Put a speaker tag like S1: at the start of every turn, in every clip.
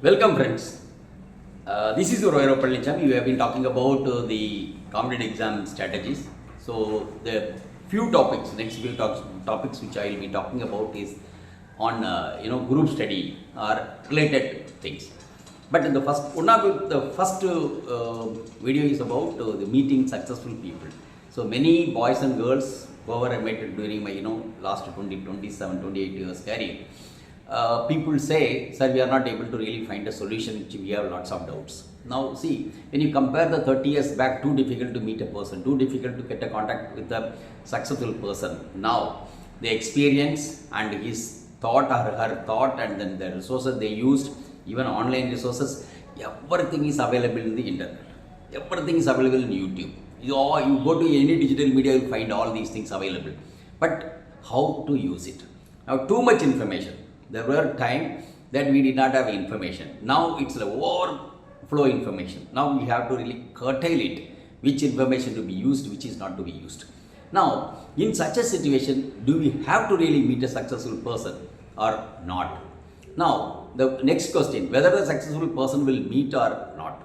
S1: Welcome friends. This is your V.Palanichamy. We have been talking about the competitive exam strategies. So the few topics, next few topics which I will be talking about is on group study or related things. But in the first video is about the meeting successful people. So many boys and girls whoever I met during my last 27, 28 years career. People say, sir, we are not able to really find a solution which we have lots of doubts. Now see, when you compare the 30 years back, too difficult to meet a person, too difficult to get a contact with a successful person. Now, the experience and his thought or her thought and then the resources they used, even online resources, everything is available in the internet. Everything is available in YouTube. You go to any digital media, you find all these things available. But how to use it? Now, too much information. There were times that we did not have information. Now it's an overflow information. Now we have to really curtail it, which information to be used, which is not to be used. Now, in such a situation, do we have to really meet a successful person or not? Now, the next question, whether the successful person will meet or not.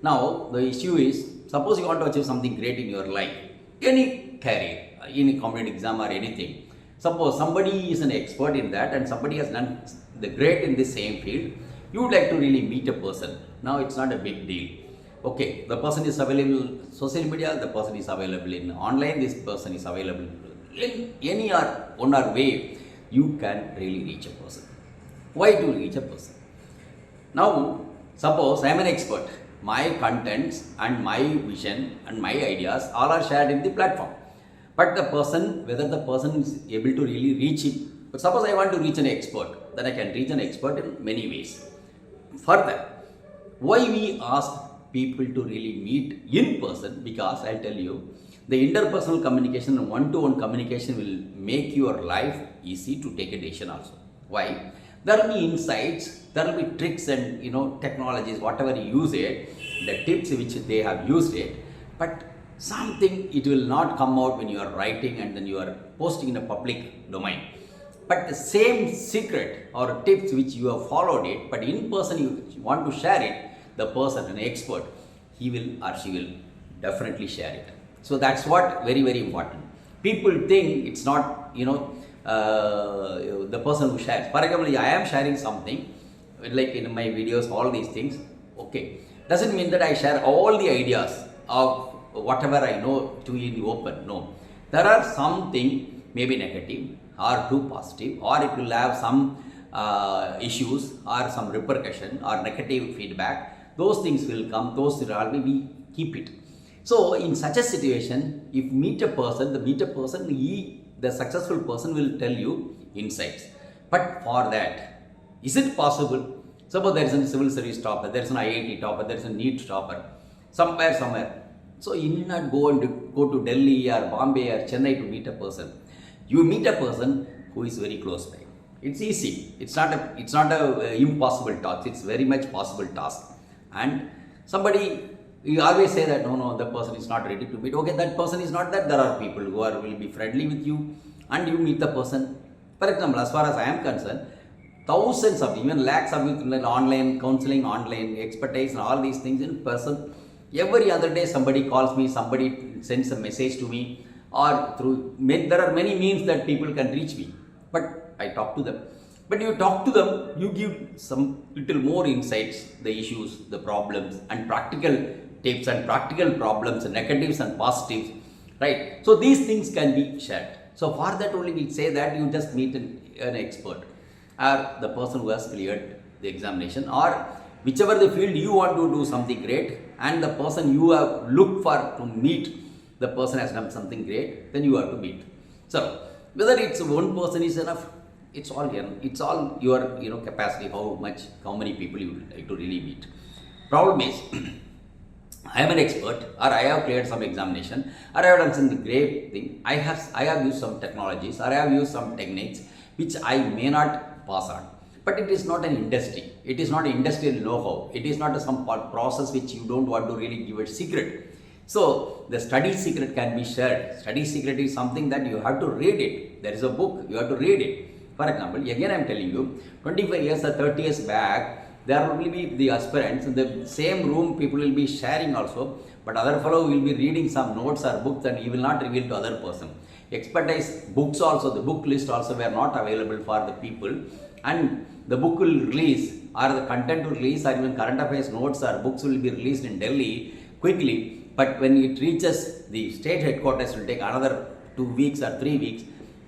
S1: Now, the issue is, suppose you want to achieve something great in your life, any career, any competitive exam or anything. Suppose somebody is an expert in that and somebody has done the great in the same field, you would like to really meet a person. Now it's not a big deal. Okay, the person is available in social media, the person is available in online, this person is available in any or one or way, you can really reach a person. Why to reach a person? Now, suppose I am an expert, my contents and my vision and my ideas all are shared in the platform. But the person, whether the person is able to really reach it. But suppose I want to reach an expert, then I can reach an expert in many ways. Further, why we ask people to really meet in person? Because I'll tell you, the interpersonal communication and one-to-one communication will make your life easy to take a decision also. Why? There will be insights, there will be tricks and technologies, whatever you use it, the tips which they have used it, but something it will not come out when you are writing and then you are posting in a public domain. But the same secret or tips which you have followed it, but in person you want to share it, the person, an expert, he will or she will definitely share it. So that's what very, very important. People think it's not, the person who shares. For example, I am sharing something, like in my videos, all these things, okay. Doesn't mean that I share all the ideas of whatever I know to in the open. No. There are something maybe negative or too positive, or it will have some issues or some repercussion or negative feedback. Those things will come, those will always we keep it. So in such a situation, if meet a person, the successful person will tell you insights. But for that, is it possible? Suppose there is a civil service topper, there is an IIT topper, there is a NEET topper, somewhere. So you need not go to Delhi or Bombay or Chennai to meet a person. You meet a person who is very close by. It's easy. It's not a impossible task. It's very much possible task. And somebody, you always say that no, the person is not ready to meet. Okay, that person is not that. There are people who will be friendly with you, and you meet the person. For example, as far as I am concerned, thousands of even lakhs of online counseling, online expertise, and all these things in person. Every other day somebody calls me, somebody sends a message to me, or there are many means that people can reach me, but I talk to them. But you talk to them, you give some little more insights, the issues, the problems, and practical tips and practical problems, and negatives and positives, right? So these things can be shared. So for that only we say that you just meet an expert or the person who has cleared the examination, or whichever the field you want to do something great, and the person you have looked for to meet, the person has done something great, then you have to meet. So whether it's one person is enough, it's all your capacity, how many people you would like to really meet. Problem is, I am an expert, or I have cleared some examination, or I have done something great thing. I have used some technologies, or I have used some techniques which I may not pass on. But it is not an industry. It is not industrial know-how. It is not some process which you don't want to really give a secret. So the study secret can be shared. Study secret is something that you have to read it. There is a book, you have to read it. For example, again I am telling you, 25 years or 30 years back, there will be the aspirants in the same room, people will be sharing also, but other fellow will be reading some notes or books and he will not reveal to other person. Expertise books also, the book list also were not available for the people, and the book will release or the content will release or even current affairs notes or books will be released in Delhi quickly, but when it reaches the state headquarters it will take another 2 weeks or 3 weeks,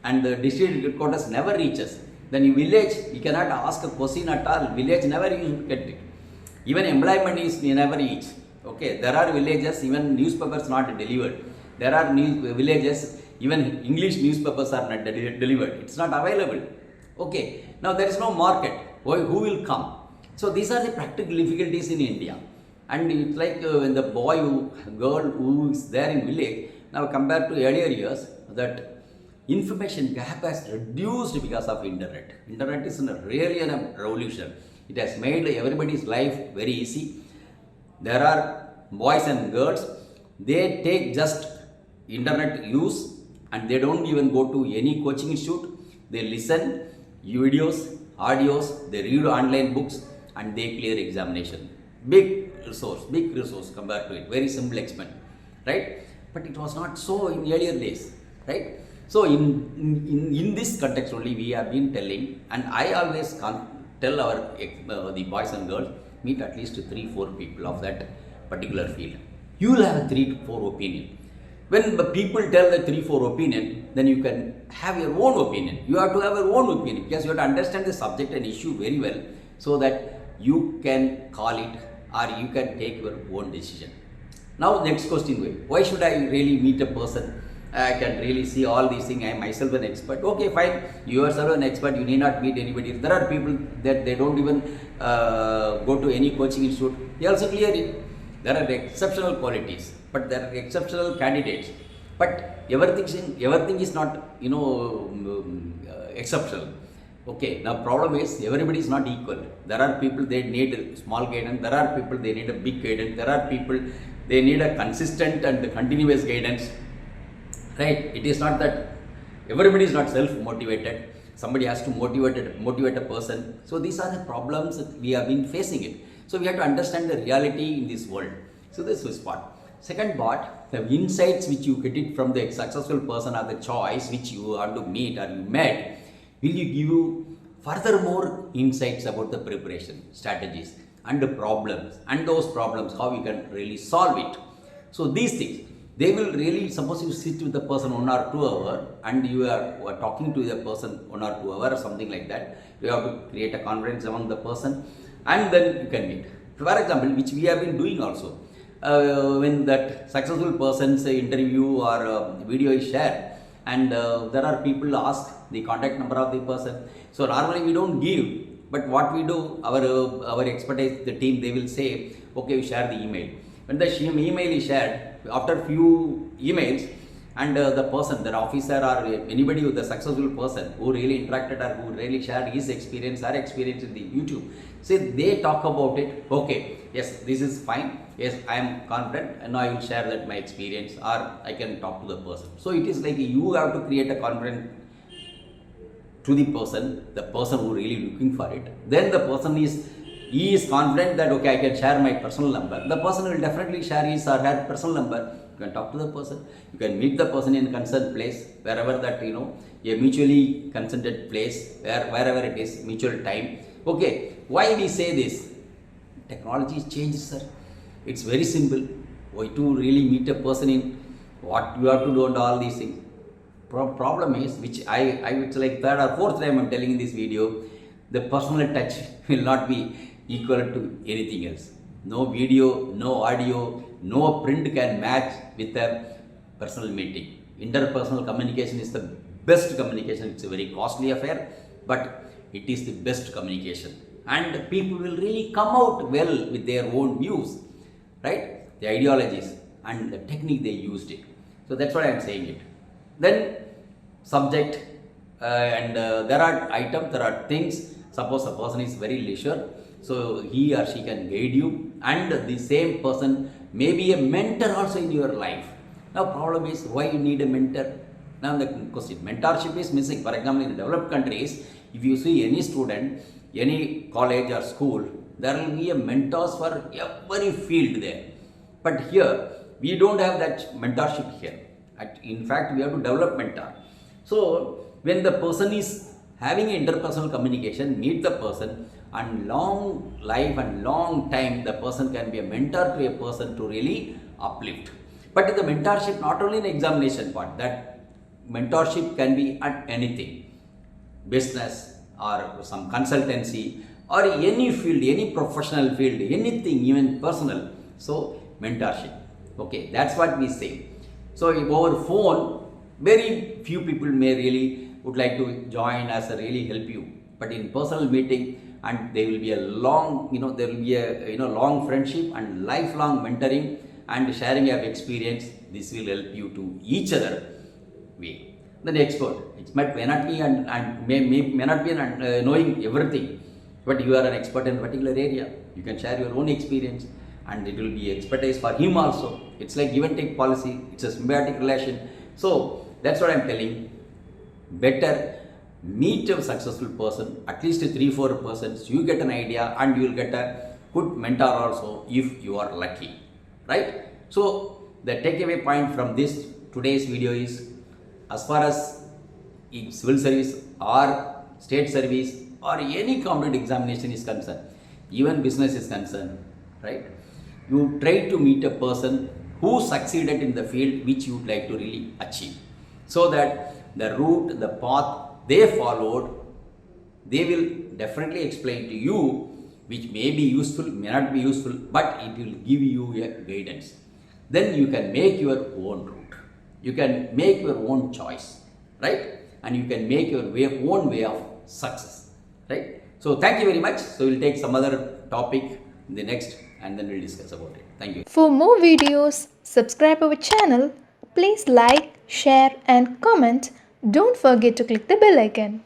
S1: and the district headquarters never reaches. Then in village you cannot ask a question at all, village never you get it. Even employment is never reach. Okay, there are villages even newspapers not delivered. There are villages even English newspapers are not delivered. It's not available. Okay, now there is no market. Who will come? So these are the practical difficulties in India. And it's like when the girl who is there in village, now compared to earlier years, that information gap has reduced because of internet. Internet is really a revolution. It has made everybody's life very easy. There are boys and girls, they take just internet use and they don't even go to any coaching institute. They listen videos, audios, they read online books and they clear examination. Big resource compared to it. Very simple experiment, right? But it was not so in earlier days, right? So in this context only we have been telling, and I always tell our the boys and girls, meet at least 3-4 people of that particular field. You will have a 3-4 opinion. When the people tell the 3-4 opinion, then you can have your own opinion. You have to have your own opinion because you have to understand the subject and issue very well so that you can call it or you can take your own decision. Now next question, why should I really meet a person? I can really see all these things, I am myself an expert. Okay, fine, you yourself an expert, you need not meet anybody. There are people that they don't even go to any coaching institute, they also clear it. There are exceptional qualities, but there are exceptional candidates. But everything is not, exceptional. Okay, now problem is everybody is not equal. There are people they need small guidance, there are people they need a big guidance, there are people they need a consistent and continuous guidance. Right? It is not that everybody is not self-motivated. Somebody has to motivate a person. So these are the problems that we have been facing it. So we have to understand the reality in this world. So this is part. Second part, the insights which you get it from the successful person or the choice which you have to meet or you met, will you give you further more insights about the preparation strategies and the problems and those problems, how you can really solve it. So these things, they will really, suppose you sit with the person 1 or 2 hours and you are talking to the person 1 or 2 hours or something like that. You have to create a confidence among the person and then you can meet. For example, which we have been doing also, when that successful person's interview or video is shared and there are people ask the contact number of the person. So normally we don't give, but what we do, our expertise, the team, they will say, okay, you share the email. When the email is shared, after few emails, and the person, the officer or anybody with the successful person who really interacted or who really shared his experience or experience in the YouTube, say they talk about it, okay, yes, this is fine, yes, I am confident and now I will share that my experience or I can talk to the person. So it is like you have to create a confidence to the person who really looking for it. Then the person he is confident that okay, I can share my personal number. The person will definitely share his or her personal number. You can talk to the person. You can meet the person in concerned place, wherever that a mutually consented place, wherever it is, mutual time. Okay, why we say this? Technology changes, sir. It's very simple. Why to really meet a person in what you have to do and all these things. Problem is, which it's like 3rd or 4th time I'm telling in this video, the personal touch will not be equal to anything else. No video, no audio, no print can match with a personal meeting. Interpersonal communication is the best communication. It's a very costly affair, but it is the best communication. And people will really come out well with their own views, right? The ideologies and the technique they used it. So that's why I'm saying it. Then subject and there are items, there are things. Suppose a person is very leisure, so he or she can guide you, and the same person may be a mentor also in your life. Now problem is why you need a mentor. Now the question, mentorship is missing. For example, in developed countries, if you see any student, any college or school, there will be a mentors for every field there. But here, we don't have that mentorship here. In fact, we have to develop mentor. So, when the person is having interpersonal communication, meet the person, and long life and long time, the person can be a mentor to a person to really uplift. But the mentorship, not only in examination part, that mentorship can be at anything, business or some consultancy or any field, any professional field, anything, even personal. So, mentorship. Okay, that's what we say. So, over phone, very few people may really would like to join as a really help you. But in personal meeting, and there will be a long, there will be a long friendship and lifelong mentoring and sharing of experience. This will help you to each other way. Then expert, it may not be and may not be knowing everything, but you are an expert in a particular area. You can share your own experience, and it will be expertise for him also. It's like give and take policy. It's a symbiotic relation. So that's what I'm telling. Better meet a successful person, at least 3-4 persons. You get an idea, and you will get a good mentor also if you are lucky, right? So the takeaway point from this today's video is, as far as civil service or state service or any competitive examination is concerned, even business is concerned, right? You try to meet a person who succeeded in the field which you would like to really achieve, so that the route, the path they followed, they will definitely explain to you, which may be useful, may not be useful, but it will give you a guidance. Then you can make your own route. You can make your own choice, right? And you can make your own way of success, right? So thank you very much. So we'll take some other topic in the next, and then we'll discuss about it. Thank you.
S2: For more videos, subscribe our channel. Please like, share and comment. Don't forget to click the bell icon.